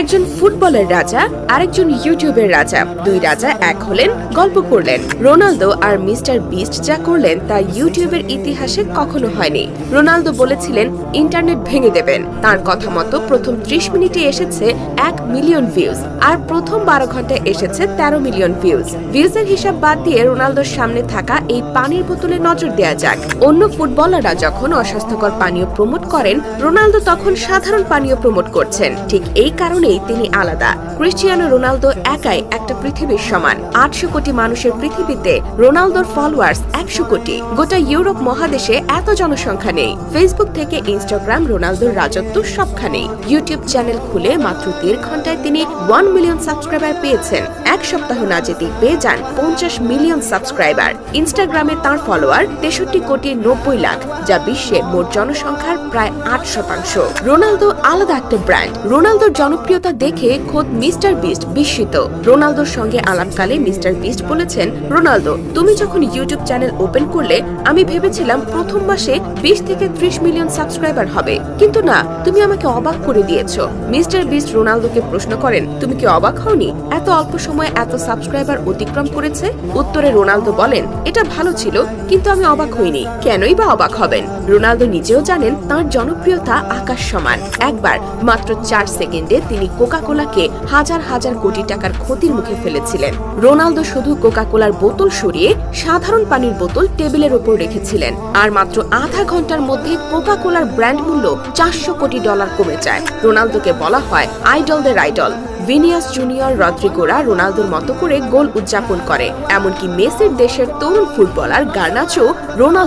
একজন ফুটবলের রাজা আরেকজন ইউটিউবের রাজা, দুই রাজা এক হলেন, গল্প করলেন। রোনালদো আর মিস্টার বিস্ট যা করলেন তা ইউটিউবের ইতিহাসে কখনো হয়নি। রোনালদো বলেছিলেন ইন্টারনেট ভেঙে দেবেন, তার কথা মতো প্রথম 30 মিনিটে এসেছে 1 মিলিয়ন ভিউজ, আর প্রথম 12 ঘন্টায় এসেছে 13 মিলিয়ন ভিউজের হিসাব বাদ দিয়ে রোনালদোর সামনে থাকা এই পানির বোতলে নজর দেয়া যাক। অন্য ফুটবলাররা যখন অস্বাস্থ্যকর পানীয় প্রমোট করেন, রোনালদো তখন সাধারণ পানীয় প্রমোট করছেন। ঠিক এই কারণেই তিনি আলাদা। ক্রিস্টিয়ানো রোনালদো একাই একটা পৃথিবীর সমান। 800 কোটি মানুষের পৃথিবীতে রোনালদোর ফলোয়ার্স 100 কোটি। গোটা ইউরোপ মহাদেশে এত জনসংখ্যা নেই। ফেসবুক থেকে ইনস্টাগ্রাম রোনালদোর রাজত্ব সবখানেই। ইউটিউব চ্যানেল খুলে মাত্র 1.5 ঘন্টায় তিনি 1 মিলিয়ন সাবস্ক্রাইবার পেয়েছেন। এক সপ্তাহ না যেতেই পেয়ে যান 50 মিলিয়ন সাবস্ক্রাইবার। ইনস্টাগ্রামে তার ফলোয়ার 63 কোটি 90 লাখ, যা বিশ্বের মোট জনসংখ্যার প্রায় 8%। রোনালদো আলাদা একটা ব্র্যান্ড। রোনালদোর জনপ্রিয়তা দেখে খোদ মিস্টার বিস্ট বিস্মিত। রোনালদোর সঙ্গে আলাপকালে মিস্টার বিস্ট বলেছেন, রোনালদো, তুমি যখন ইউটিউব চ্যানেল ওপেন করলে আমি ভেবেছিলাম প্রথম মাসে 20 থেকে 30 মিলিয়ন সাবস্ক্রাইবার হবে, কিন্তু না, তুমি আমাকে অবাক করে দিয়েছো। মিস্টার বিস্ট রোনালদোকে প্রশ্ন করেন, তুমি কি অবাক হওনি এত অল্প সময়ে এত সাবস্ক্রাইবার অতিক্রম করেছে? উত্তরে রোনালদো বলেন, এটা ভালো ছিল, কিন্তু আমি অবাক হইনি। কেনই বা অবাক হবেন? রোনালদো নিজেও জানেন তার জনপ্রিয়তা আকাশ সমান। একবার মাত্র 4 সেকেন্ডে তিনি কোকা-কোলাকে হাজার হাজার কোটি টাকার ক্ষতির মুখে ফেলেছিলেন। রোনালদো শুধু কোকা-কোলার বোতল সরিয়ে সাধারণ পানির বোতল টেবিলের উপর রেখেছিলেন, আর মাত্র আধা ঘন্টার মধ্যে কোকা-কোলার ব্র্যান্ড মূল্য $400 কোটি কমে যায়। রোনালদোকে বলা হয় আইডলদের আইডল। ভিনিয়াস জুনিয়র, রদ্রিগোরা রোনালদোর মতো করে গোল উদযাপন করে। এমনকি মেসির দেশের তরুণ ফুটবলার গার্নাচো রোনালদো